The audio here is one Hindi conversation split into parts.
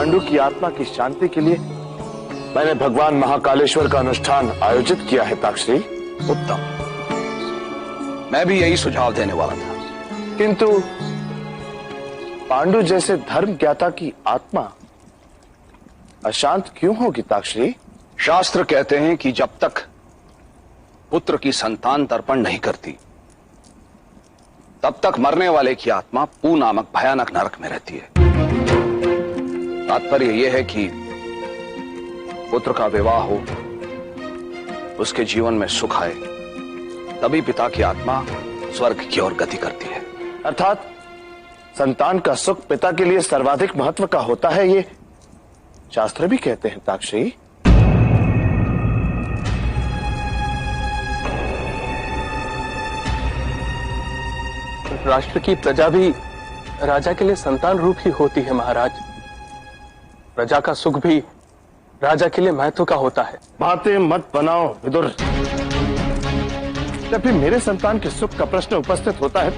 पांडु की आत्मा की शांति के लिए मैंने भगवान महाकालेश्वर का अनुष्ठान आयोजित किया है ताक्षरी। उत्तम, मैं भी यही सुझाव देने वाला था। किंतु पांडु जैसे धर्म ज्ञाता की आत्मा अशांत क्यों होगी ताक्षरी? शास्त्र कहते हैं कि जब तक पुत्र की संतान तर्पण नहीं करती तब तक मरने वाले की आत्मा पू नामक भयानक नरक में रहती है। तात्पर्य यह है कि पुत्र का विवाह हो, उसके जीवन में सुख आए, तभी पिता की आत्मा स्वर्ग की ओर गति करती है। अर्थात संतान का सुख पिता के लिए सर्वाधिक महत्व का होता है, ये शास्त्र भी कहते हैं ताक्षरी। राष्ट्र की प्रजा भी राजा के लिए संतान रूप ही होती है महाराज। प्रजा का सुख भी राजा के लिए महत्व का होता है। बातें मत बनाओ विदुर। जब भी मेरे संतान के सुख का प्रश्न उपस्थित होता है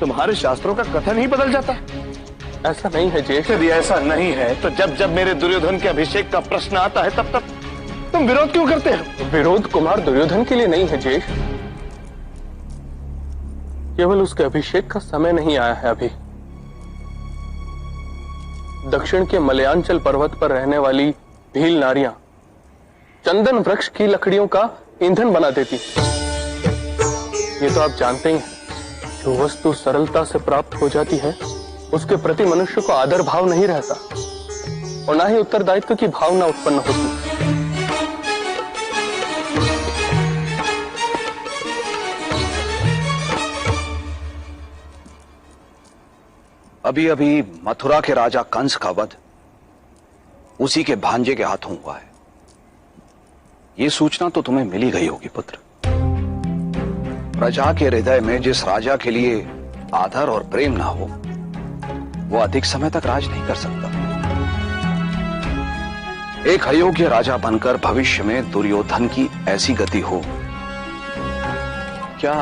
तुम्हारे शास्त्रों का कथन ही बदल जाता है। ऐसा नहीं है ज्येष्ठ। यदि ऐसा नहीं है तो जब जब मेरे दुर्योधन के अभिषेक का प्रश्न आता है तब तब तुम विरोध क्यों करते हो? विरोध कुमार दुर्योधन के लिए नहीं है ज्येष्ठ, केवल उसके अभिषेक का समय नहीं आया है अभी। दक्षिण के मलयांचल पर्वत पर रहने वाली भील नारियां चंदन वृक्ष की लकड़ियों का ईंधन बना देती। ये तो आप जानते ही हैं, जो वस्तु सरलता से प्राप्त हो जाती है उसके प्रति मनुष्य को आदर भाव नहीं रहता और ना ही उत्तरदायित्व की भावना उत्पन्न होती। अभी अभी मथुरा के राजा कंस का वध उसी के भांजे के हाथों हुआ है। यह सूचना तो तुम्हें मिली गई होगी पुत्र। प्रजा के हृदय में जिस राजा के लिए आदर और प्रेम ना हो वो अधिक समय तक राज नहीं कर सकता। एक अयोग्य राजा बनकर भविष्य में दुर्योधन की ऐसी गति हो, क्या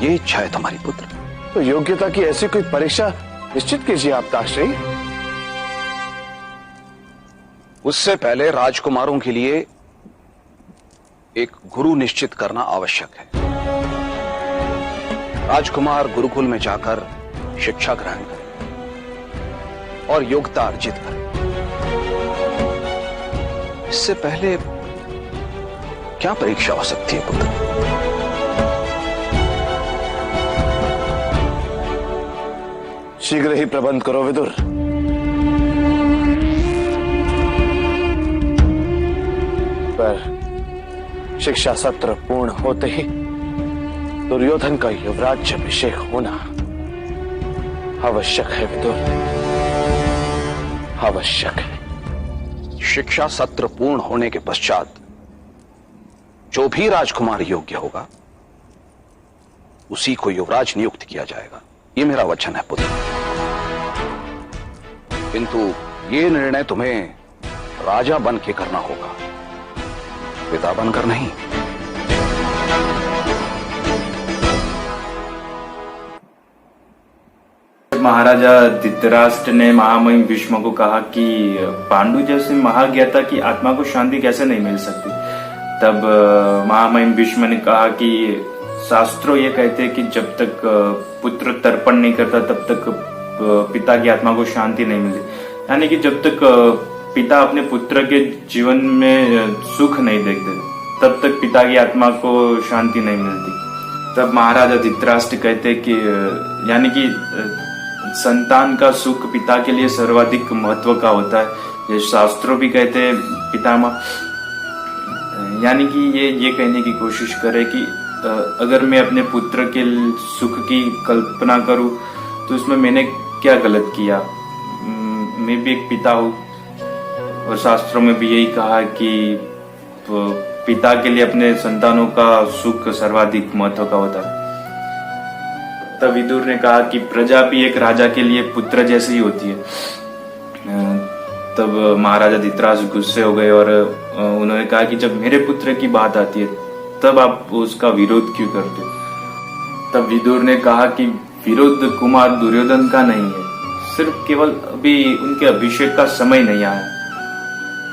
ये इच्छा है तुम्हारी पुत्र? तो योग्यता की ऐसी कोई परीक्षा निश्चित कीजिए आप ताक्षरी। उससे पहले राजकुमारों के लिए एक गुरु निश्चित करना आवश्यक है। राजकुमार गुरुकुल में जाकर शिक्षा ग्रहण करें और योग्यता अर्जित करें। इससे पहले क्या परीक्षा हो सकती है पुत्र? शीघ्र ही प्रबंध करो विदुर। पर शिक्षा सत्र पूर्ण होते ही दुर्योधन का युवराज्य अभिषेक होना आवश्यक है विदुर, आवश्यक है। शिक्षा सत्र पूर्ण होने के पश्चात जो भी राजकुमार योग्य होगा उसी को युवराज नियुक्त किया जाएगा। ये मेरा वचन है पुत्र। किंतु ये निर्णय तुम्हें राजा बन के करना होगा, पिता बनकर नहीं। महाराजा धृतराष्ट्र ने महामहिम भीष्म को कहा कि पांडु जैसे महाज्ञाता की आत्मा को शांति कैसे नहीं मिल सकती, तब महामहिम भीष्म ने कहा कि शास्त्रों ये कहते हैं कि जब तक पुत्र तर्पण नहीं करता तब तक पिता की आत्मा को शांति नहीं मिलती। यानी कि जब तक पिता अपने पुत्र के जीवन में सुख नहीं देखते तब तक पिता की आत्मा को शांति नहीं मिलती। तब महाराजा धृतराष्ट्र कहते कि यानी कि संतान का सुख पिता के लिए सर्वाधिक महत्व का होता है। ये शास्त्रों भी कहते हैं पितामह। यानी कि ये कहने की कोशिश करे कि अगर मैं अपने पुत्र के सुख की कल्पना करूं तो उसमें मैंने क्या गलत किया। मैं भी एक पिता हूं और शास्त्रों में भी यही कहा कि पिता के लिए अपने संतानों का सुख सर्वाधिक महत्व का होता है। तब विदुर ने कहा कि प्रजा भी एक राजा के लिए पुत्र जैसी ही होती है। तब महाराजा धृतराष्ट्र गुस्से हो गए और उन्होंने कहा कि जब मेरे पुत्र की बात आती है तब आप उसका विरोध क्यों करते? तब विदुर ने कहा कि विरोध कुमार दुर्योधन का नहीं है, सिर्फ केवल अभी उनके अभिषेक का समय नहीं आया,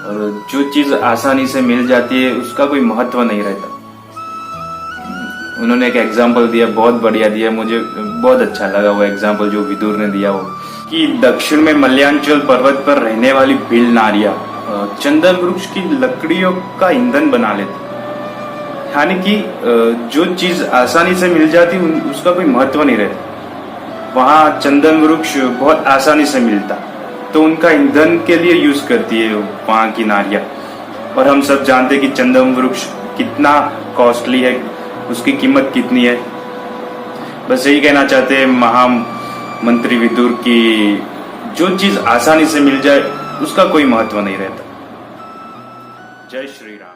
और जो चीज आसानी से मिल जाती है उसका कोई महत्व नहीं रहता। उन्होंने एक एग्जाम्पल दिया, बहुत बढ़िया दिया, मुझे बहुत अच्छा लगा वो एग्जाम्पल जो विदुर ने दिया, वो कि दक्षिण में मलयांचल पर्वत पर रहने वाली भील नारियां चंदन वृक्ष की लकड़ियों का ईंधन बना लेती, यानी कि जो चीज आसानी से मिल जाती उसका कोई महत्व नहीं रहता। वहां चंदन वृक्ष बहुत आसानी से मिलता, तो उनका ईंधन के लिए यूज करती है वहां की नारियां। और हम सब जानते हैं कि चंदन वृक्ष कितना कॉस्टली है, उसकी कीमत कितनी है। बस यही कहना चाहते हैं महामंत्री विदुर की जो चीज आसानी से मिल जाए उसका कोई महत्व नहीं रहता। जय श्री राम।